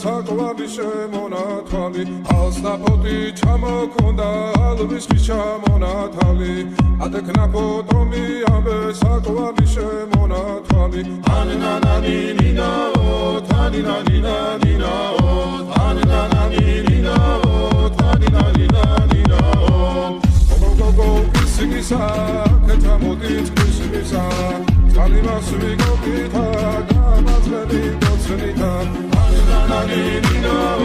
საკვალი შემონათვალი ალსნაფოთი ჩამოქონდა ალვის ჩამონათალი ადეკნა ფოტომი ამბე საკვალი შემონათვალი ანინანანინინაო თანინანინანინაო ანინანანინინაო თანინანინანინაო გოგოგოგო ისინისა კეთამოდით ისინისა Alimas we go kita, gamas we go tsunita. Anina